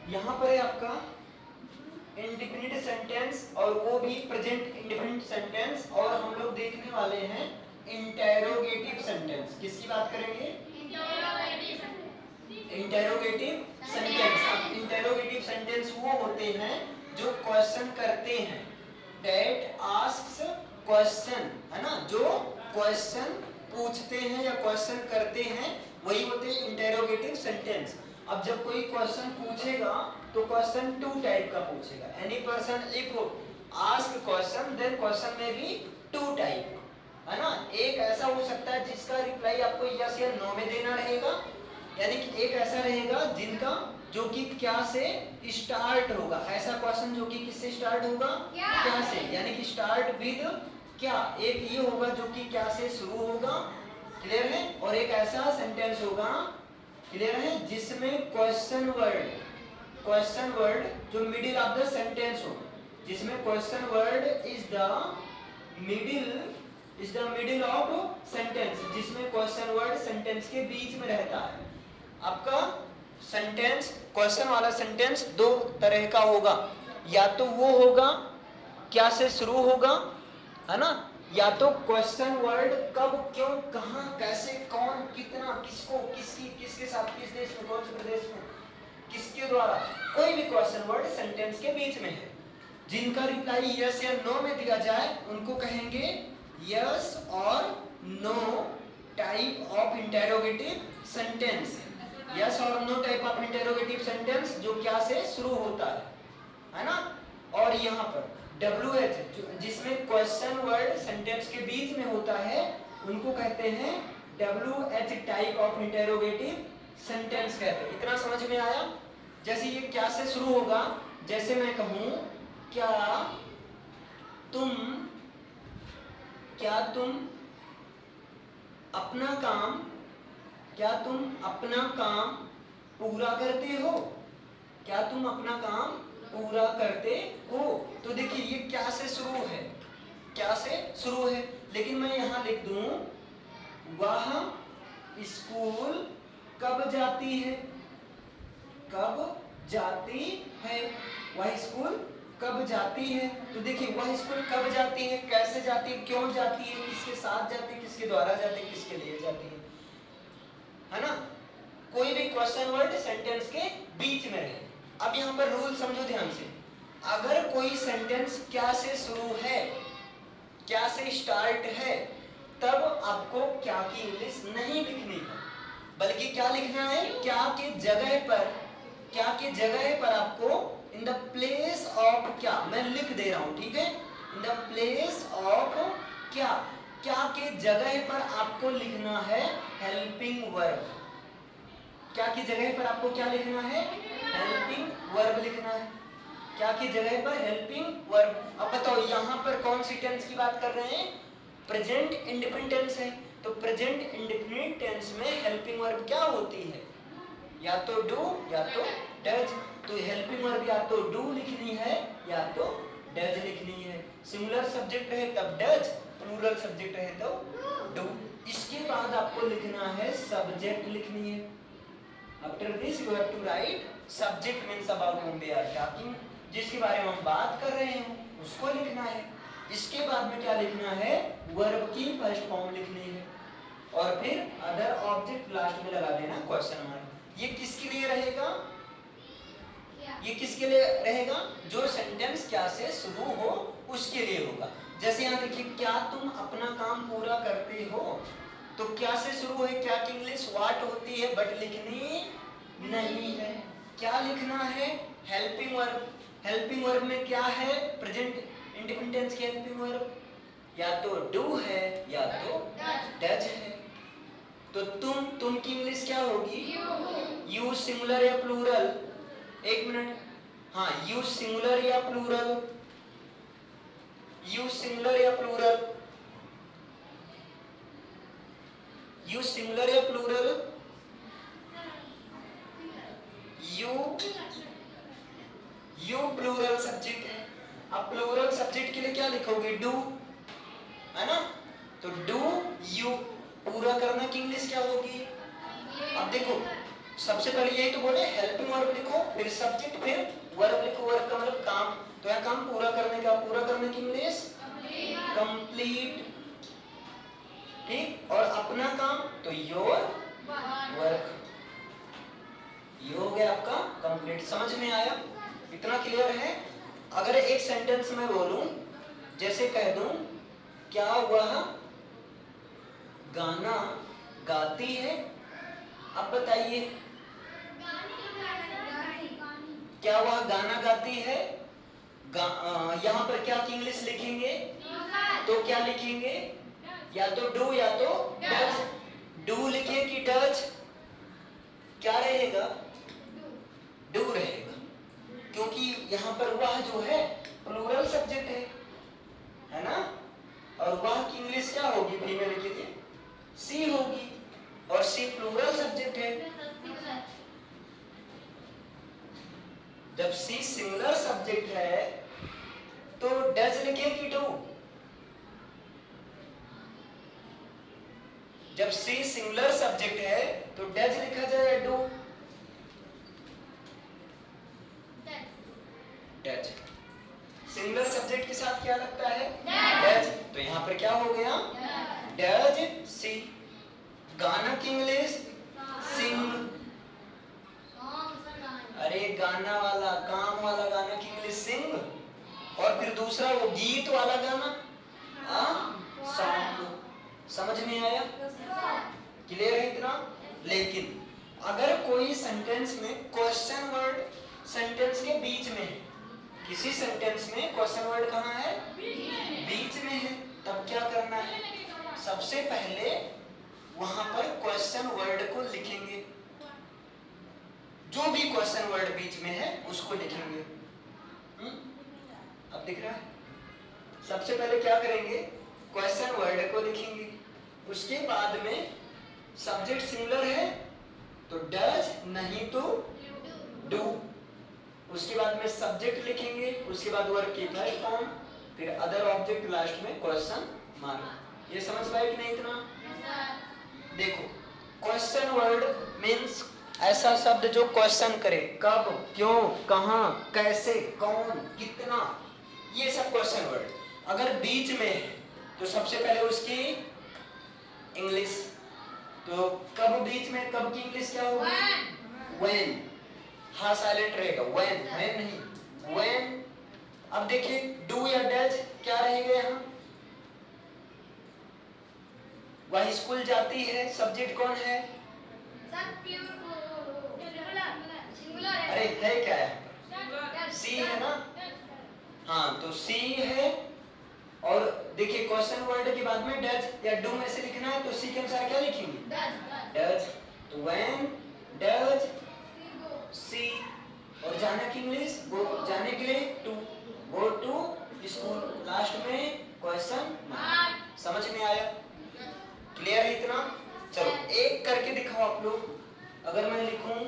यहाँ पर है आपका इंडिफिनिट सेंटेंस और वो भी प्रेजेंट इंडिफिनिट सेंटेंस, और हम लोग देखने वाले हैं इंटेरोगेटिव सेंटेंस। किसकी बात करेंगे? Interrogative sentence. अब इंटेरोगेटिव सेंटेंस वो होते हैं जो क्वेश्चन करते हैं, दैट आस्क्स क्वेश्चन, है ना, जो क्वेश्चन पूछते हैं या क्वेश्चन करते हैं, वही होते हैं इंटेरोगेटिव सेंटेंस। अब जब कोई क्वेश्चन पूछेगा तो क्वेश्चन टू टाइप का पूछेगा। Any person if ask question then question में भी टू टाइप, है ना। एक ऐसा हो सकता है जिसका रिप्लाई आपको यस या नो में देना रहेगा, यानी कि एक ऐसा रहेगा जिनका जो कि क्या से स्टार्ट होगा, ऐसा क्वेश्चन जो कि किससे स्टार्ट होगा? क्या से, यानी कि स्टार्ट विद क्या। एक ये होगा जो कि क्या से शुरू होगा, क्लियर है, और एक ऐसा सेंटेंस होगा, क्लियर है, जिसमें क्वेश्चन वर्ड जो मिडिल ऑफ द सेंटेंस हो, जिसमें question word is the middle of sentence, जिसमें क्वेश्चन वर्ड सेंटेंस के बीच में रहता है। आपका सेंटेंस, क्वेश्चन वाला सेंटेंस दो तरह का होगा, या तो वो होगा क्या से शुरू होगा, है ना, या तो क्वेश्चन वर्ड कब, क्यों, कहां, कैसे, कौन, कितना, किसको, किसकी, किसके साथ, किस देश में, कौन से प्रदेश में, किसके द्वारा, कोई भी क्वेश्चन वर्ड सेंटेंस के बीच में है। जिनका रिप्लाई यस या नो में दिया जाए उनको कहेंगे यस और no type of interrogative sentence. Yes और no type of interrogative sentence जो क्या से शुरू होता है ना। और यहाँ पर WH जिसमें क्वेश्चन वर्ड सेंटेंस के बीच में होता है, उनको कहते हैं WH type of interrogative sentence कहते हैं। इतना समझ में आया? जैसे ये क्या से शुरू होगा, जैसे मैं कहूं क्या तुम अपना काम पूरा करते हो? क्या तुम अपना काम पूरा करते हो? तो देखिए ये क्या से शुरू है, लेकिन मैं यहां लिख दूं वह स्कूल कब जाती है? वह स्कूल कब जाती है? तो देखिए वह स्कूल कब जाती है, कैसे जाती है, क्यों जाती है, किसके साथ जाती है, किसके द्वारा जाती है, किसके लिए जाती है ना। कोई भी क्वेश्चन वर्ड सेंटेंस के बीच में रहे। अब यहाँ पर रूल समझो ध्यान से, अगर कोई सेंटेंस क्या से शुरू है, क्या से स्टार्ट है, तब आपको क्या की इंग्लिश नहीं लिखनी है, बल्कि क्या लिखना है, क्या के जगह पर आपको इन द प्लेस ऑफ क्या, मैं लिख दे रहा हूं, ठीक है, इन द प्लेस ऑफ क्या के जगह पर आपको लिखना है हेल्पिंग वर्ब। क्या की जगह पर आपको क्या लिखना है? हेल्पिंग वर्ब लिखना है। क्या की जगह पर? Helping verb. अब बताओ यहाँ पर कौन सी टेंस की बात कर रहे हैं? प्रेजेंट इंडेफिनिट टेंस है, तो प्रेजेंट इंडेफिनिट टेंस में हेल्पिंग वर्ब क्या होती है? या तो डू या तो डज। तो हेल्पिंग वर्ब या तो डू लिखनी है या तो डज लिखनी है। सिंगुलर सब्जेक्ट रहे तब डज, प्लूरल सब्जेक्ट रहे तो डू। इसके बाद आपको लिखना है सब्जेक्ट लिखनी है। After this you have to write subject means about whom we are talking, जिसके बारे में हम बात कर रहे हैं उसको लिखना है। इसके बाद में क्या लिखना है? वर्ब की फर्स्ट फॉर्म लिखनी है, और फिर अदर ऑब्जेक्ट लास्ट में लगा देना क्वेश्चन मार्क। ये किसके लिए रहेगा? ये किसके लिए रहेगा? जो सेंटेंस क्या से शुरू हो उसके लिए होगा। जैसे यहाँ देखिए, क्या तुम अपना काम पूरा करते हो, तो क्या से शुरू है, क्या की इंग्लिश व्हाट होती है, बट लिखनी नहीं है। क्या लिखना है? Helping verb. हेल्पिंग वर्ब में क्या है? प्रेजेंट इंडेफिनिट टेंस की हेल्पिंग वर्ब या तो डू है या तो डज है। तो तुम की इंग्लिश क्या होगी? यू सिंगुलर या प्लूरल? एक मिनट, हाँ, यू सिंगुलर या प्लूरल? यू सिंगुलर या प्लूरल? यू सिंगुलर या प्लूरल? यू प्लूरल सब्जेक्ट है। अब प्लूरल सब्जेक्ट के लिए क्या लिखोगे? डू, है ना। तो डू यू, पूरा करना की इंग्लिश क्या होगी? अब देखो, सबसे पहले यही तो बोले, हेल्पिंग वर्ब लिखो, फिर सब्जेक्ट, फिर वर्ब लिखो। वर्ब का मतलब काम, तो यह काम पूरा करने का, पूरा करने की इंग्लिश कंप्लीट, ठीक। और अपना काम तो योर वर्क, ये हो गया आपका कंप्लीट। समझ में आया? इतना क्लियर है? अगर एक सेंटेंस में बोलूं, जैसे कह दूं क्या वह गाना गाती है, अब बताइए क्या वह गाना गाती है? यहाँ पर क्या की इंग्लिश लिखेंगे? तो क्या लिखेंगे? या तो डू या तो डज। डू लिखे कि डज? क्या रहेगा? डू रहेगा, क्योंकि यहाँ पर वह जो है प्लूरल सब्जेक्ट है ना? और वह की इंग्लिश क्या होगी फीमेल के लिए? सी होगी, और सी प्लूरल सब्जेक्ट है। जब सी सिंगुलर सब्जेक्ट है तो डज लिखे कि डू? जब सी सिंगुलर सब्जेक्ट है तो डज लिखा जाए या डू? डज। सिंगुलर सब्जेक्ट के साथ क्या लगता है? डज। तो यहाँ पर क्या हो गया? Does she. गाना की इंग्लिश सिंग। अरे गाना वाला, काम वाला गाना की इंग्लिश सिंग, और फिर दूसरा वो गीत वाला गाना सॉन्ग। समझ में आया? क्लियर है इतना? लेकिन अगर कोई सेंटेंस में क्वेश्चन वर्ड सेंटेंस के बीच में है, किसी सेंटेंस में क्वेश्चन वर्ड कहाँ है? बीच में है, तब क्या करना है? सबसे पहले वहां पर क्वेश्चन वर्ड को लिखेंगे, जो भी क्वेश्चन वर्ड बीच में है उसको लिखेंगे। अब दिख रहा है? सबसे पहले क्या करेंगे? क्वेश्चन वर्ड को लिखेंगे, उसके बाद में सब्जेक्ट सिंगुलर है तो डज, नहीं तो डू। उसके बाद में सब्जेक्ट लिखेंगे, उसके बाद वर्ब की फर्स्ट फॉर्म, फिर अदर ऑब्जेक्ट, लास्ट में क्वेश्चन मार्क। ये समझ पाए कि नहीं इतना? देखो, क्वेश्चन वर्ड मीन्स ऐसा शब्द जो क्वेश्चन करे, कब, क्यों, कहां, कैसे, कौन, कितना, ये सब क्वेश्चन वर्ड। अगर बीच में है तो सबसे पहले उसकी इंग्लिश, तो कब बीच में, कब की इंग्लिश क्या होगी? व्हेन। हाँ साइलेंट रहेगा, व्हेन, व्हेन नहीं, व्हेन। अब देखिए डू या डज क्या रहेगा यहाँ? वह स्कूल जाती है, सब्जेक्ट कौन है? अरे है क्या है? सी है ना? हाँ, तो सी है। और देखिए क्वेश्चन वर्ड के बाद में डज या डू में से लिखना है, तो सी के अनुसार क्या लिखेंगे? डज। तो व्हेन डज सी। और जाने की इंग्लिश, गो, जाने के लिए to, go to school, last में क्वेश्चन मार्क। समझ में आया? क्लियर है इतना? चलो एक करके दिखाओ आप लोग। अगर मैं लिखूं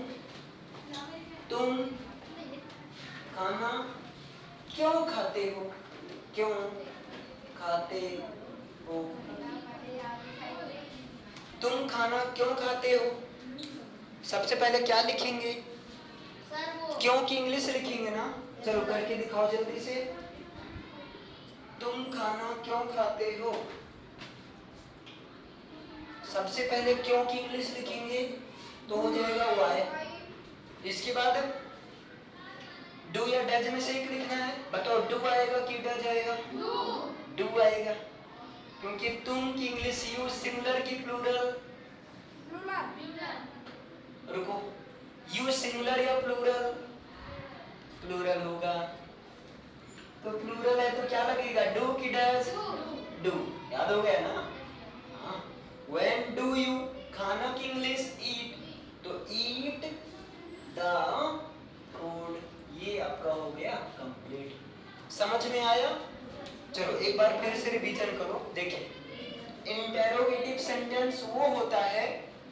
तुम खाना क्यों खाते हो? क्यों खाते हो? तुम खाना क्यों खाते हो? सबसे पहले क्या लिखेंगे? क्यों की इंग्लिश लिखेंगे ना? चलो करके दिखाओ जल्दी से। तुम खाना क्यों खाते हो? सबसे पहले क्यों की इंग्लिश लिखेंगे तो हो जाएगा वाई। इसके बाद डू या डज में से एक लिखना है। बताओ डू आएगा कि डज आएगा? डू आएगा, क्योंकि तुम की इंग्लिश यूज सिंगुलर की प्लूरल? रुको, यूज सिंगुलर या प्लूरल? प्लूरल होगा, तो प्लूरल है तो क्या लगेगा? डू की डज? डू। याद हो गया ना? हाँ। When do you, खाना की इंग्लिश eat, तो eat the food। ये आपका हो गया कंप्लीट। समझ में आया? चलो एक बार फिर से रिवीजन करो। देखिए इंटेरोगेटिव सेंटेंस वो होता है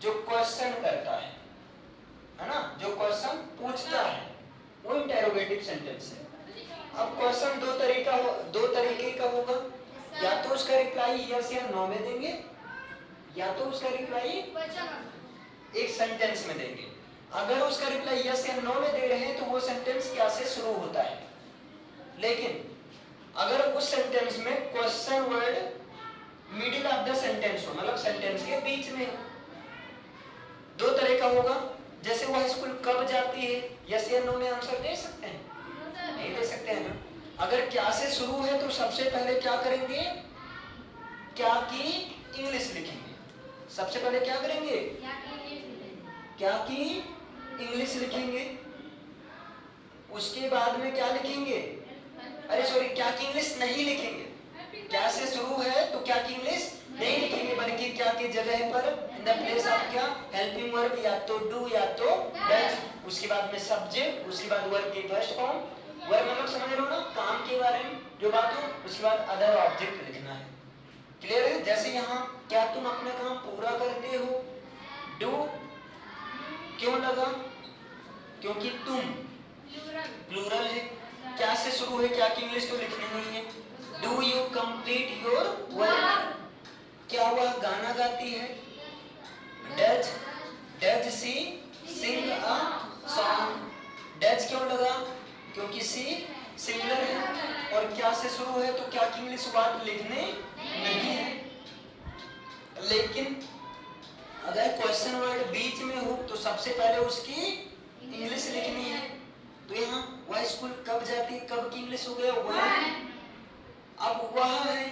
जो क्वेश्चन करता है ना? जो क्वेश्चन पूछता है वो इंटेरोगेटिव सेंटेंस है। अब क्वेश्चन दो तरीके का होगा, या तो उसका रिप्लाई यस या नो में देंगे, या तो उसका रिप्लाई एक सेंटेंस में देंगे। अगर उसका रिप्लाई यस या नो में दे रहे हैं तो वो सेंटेंस क्या से शुरू होता है। लेकिन अगर उस सेंटेंस में question word middle of the sentence हो, मतलब सेंटेंस के बीच में हो, दो तरह का होगा। जैसे वह स्कूल कब जाती है, यस या नो में आंसर दे सकते हैं? नहीं दे सकते हैं ना। अगर क्या से शुरू है तो सबसे पहले क्या करेंगे, क्या की इंग्लिश लिखेंगे। सबसे पहले क्या करेंगे, क्या की इंग्लिश लिखेंगे। उसके बाद में क्या लिखेंगे, अरे सॉरी, क्या की इंग्लिश नहीं लिखेंगे। क्या से शुरू है तो क्या की इंग्लिश नहीं लिखेंगे, बल्कि क्या की जगह पर इन द प्लेस ऑफ क्या हेल्पिंग वर्ब या तो डू या तो डज, उसके बाद में सब्जेक्ट, उसके बाद वर्ब की फर्स्ट फॉर्म। वर्ब मतलब समझ रहे हो ना, काम के बारे में जो बात हो, उसके बाद अदर ऑब्जेक्ट लिखना है। क्लियर है? जैसे यहाँ क्या तुम अपना काम पूरा करते हो, डू क्यों लगा, क्योंकि तुम प्लूरल है। क्या से शुरू है, क्या की इंग्लिश तो लिखनी नहीं है। Do you complete your work, क्या वह गाना गाती है। Does she sing a song, does क्यों लगा, क्योंकि सी सिंगुलर है और क्या से शुरू है तो क्या की इंग्लिश वर्ड लिखने नहीं है। लेकिन अगर क्वेश्चन वर्ड बीच में हो तो सबसे पहले उसकी इंग्लिश लिखनी है। तो यहाँ वह स्कूल कब जाती, कब की इंग्लिश हो गया वह। अब वह है,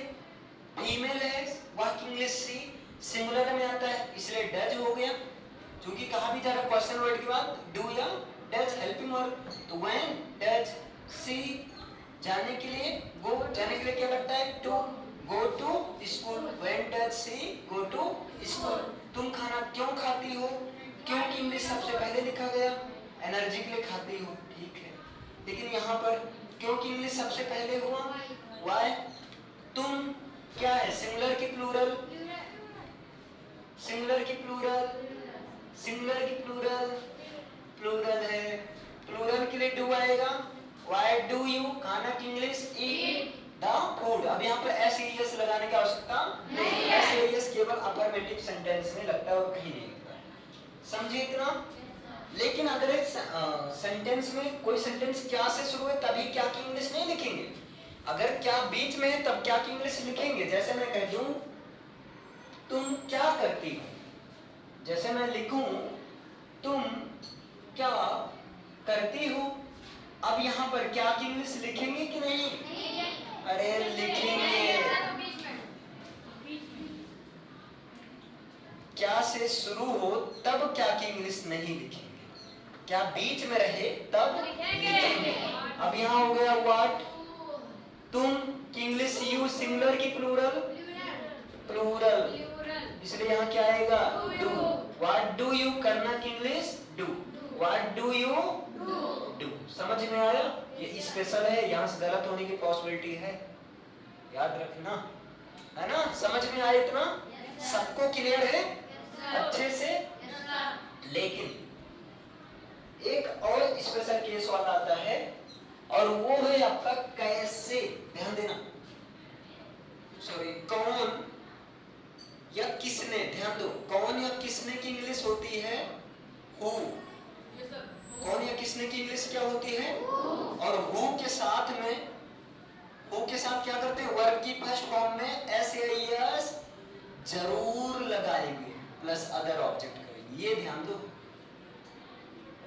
फीमेल है, वह की इंग्लिश सी सिंगुलर में आता है, इसलिए डज हो गया। क्योंकि कहा भी जा रहा क्वेश्चन वर्ड के बाद डू या डज हेल्पिंग वर्ब। तो व्हेन डज सी जाने के लिए, गो जाने के लिए क्या लगता है, to go to school. When does she go to school. तुम खाना क्यों खाती हो, क्योंकि इंग्लिश सबसे पहले लिखा गया, एनर्जी के लिए खाती हो, ठीक है। लेकिन यहाँ पर क्योंकि इंग्लिश सबसे पहले हुआ, व्हाई। तुम क्या है, सिंगुलर की प्लूरल, सिंगुलर की प्लूरल, सिंगुलर की प्लूरल, प्लूरल है, प्लूरल के लिए डू आएगा। व्हाई डू यू, खाना की इंग्लिश ईट द फूड। अब यहाँ पर एस एस लगाने की आवश्यकता नहीं, एस एस केवल अफर्मेटिव सेंटेंस में लगता है और कहीं नहीं लगता है। समझिए इतना। लेकिन अगर एक सेंटेंस में कोई सेंटेंस क्या से शुरू है तभी क्या की इंग्लिश नहीं लिखेंगे। अगर क्या बीच में है तब क्या की इंग्लिश लिखेंगे। जैसे मैं कह दूं तुम क्या करती हो, जैसे मैं लिखूं तुम क्या करती हो। अब यहाँ पर क्या की इंग्लिश लिखेंगे कि नहीं? अरे लिखेंगे। क्या से शुरू हो तब क्या की इंग्लिश नहीं लिखेंगे, क्या बीच में रहे तब लिखेंगे। अब यहाँ हो गया व्हाट, तुम की इंग्लिश यू, सिंगुलर की प्लूरल, प्लूरल, इसलिए यहाँ क्या आएगा, डू। व्हाट डू यू, करना की English do, what do you do. समझ में आया? ये स्पेशल है, यहाँ से गलत होने की पॉसिबिलिटी है, याद रखना, है ना। समझ में आया इतना? सबको क्लियर है अच्छे से? लेकिन एक और स्पेशल केस वाला आता है और वो है आपका कैसे। ध्यान देना, सॉरी, कौन या किसने। ध्यान दो, कौन या किसने की इंग्लिश होती है हु। कौन या किसने की इंग्लिश क्या होती है, और हु के साथ में, हु के साथ क्या करते हैं, वर्ब की फर्स्ट फॉर्म में एस या एस जरूर लगाएंगे प्लस अदर ऑब्जेक्ट करेंगे। ये ध्यान दो,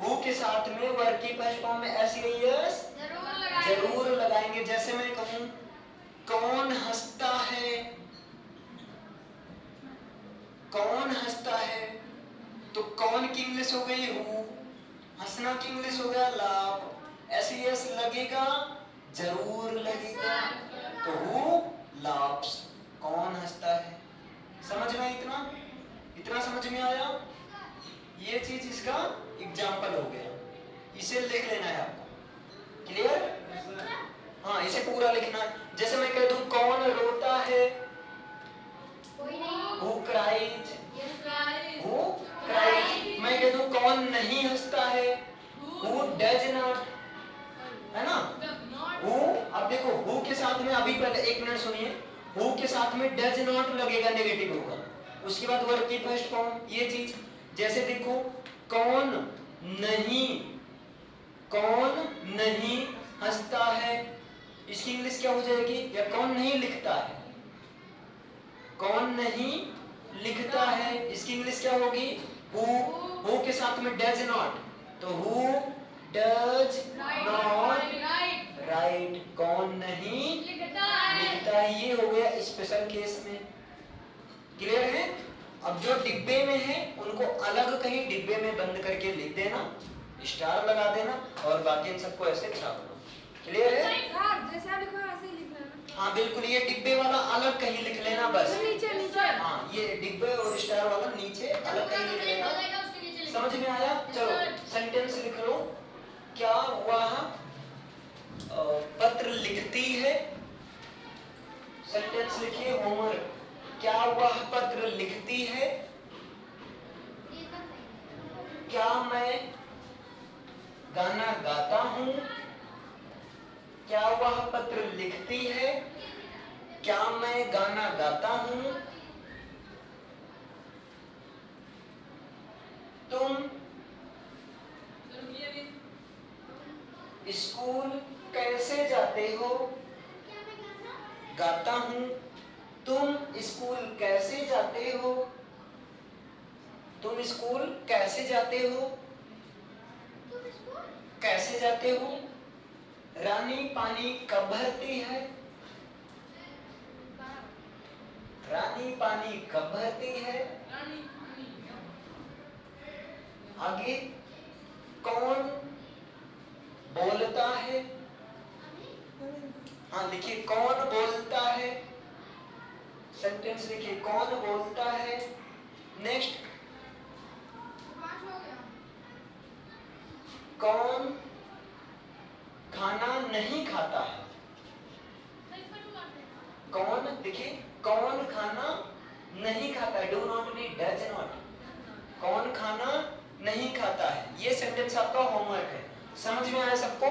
हु के साथ में वर्ब की फर्स्ट फॉर्म में एस या एस जरूर लगाएंगे। जैसे मैं कहूं कौन हंसता है, कौन हंसता है, तो कौन की इंग्लिश हो गई हु, हंसना की इंग्लिश हो गया लाफ। एस लगेगा, जरूर लगेगा, तो हु लाफ्स, कौन हंसता है। समझ में इतना? इतना समझ में आया? ये चीज इसका एग्जाम्पल हो गया, इसे लिख लेना है आपको। क्लियर? हाँ, इसे पूरा लिखना है। जैसे मैं कह दूं कौन रोता है, Who cries? Who cries? मैं कह दूं कौन नहीं हंसता है, Who does not, है ना। Who, अब देखो Who के साथ में, अभी पहले एक मिनट सुनिए, Who के साथ में does not लगेगा, नेगेटिव होगा। उसके बाद वर्ब की फर्स्ट फॉर्म, ये चीज। जैसे देखो कौन नहीं, कौन नहीं हंसता है, इसकी इंग्लिश क्या हो जाएगी? या कौन नहीं लिखता है, कौन नहीं लिखता है, इसकी इंग्लिश क्या होगी? हु के साथ में डज नॉट, तो हु डज नॉट राइट, कौन नहीं लिखता है, ये हो गया स्पेशल केस में। क्लियर है? अब जो डिब्बे में है उनको अलग कहीं डिब्बे में बंद करके लिख देना, स्टार लगा देना और बाकी इन सबको ऐसे छाप लो। क्लियर है? जैसा लिखा है ऐसे ही लिखना है। हाँ बिल्कुल, ये डिब्बे वाला अलग कहीं लिख लेना बस। नीचे नीचे। हाँ, ये डिब्बे और स्टार वाला नीचे अलग कहीं लिख लेना। समझ में आया? चलो सेंटेंस लिख लो। क्या वह पत्र लिखती है? सेंटेंस लिखिए होमवर्क। क्या वह पत्र लिखती है? क्या मैं गाना गाता हूँ? क्या वह पत्र लिखती है? क्या मैं गाना गाता हूँ? तुम स्कूल कैसे जाते हो? गाता हूँ। तुम स्कूल कैसे जाते हो? तुम स्कूल कैसे जाते हो? कैसे जाते हो? रानी पानी कब भरती है? रानी पानी कब भरती है? आगे कौन बोलता है? हाँ लिखिए, कौन बोलता है? सेंटेंस लिखिए, कौन बोलता है? नेक्स्ट, कौन खाना नहीं खाता है? कौन, देखिए कौन खाना नहीं खाता है, do not mean does not, कौन खाना नहीं खाता है। ये सेंटेंस आपका होमवर्क है। समझ में आया सबको?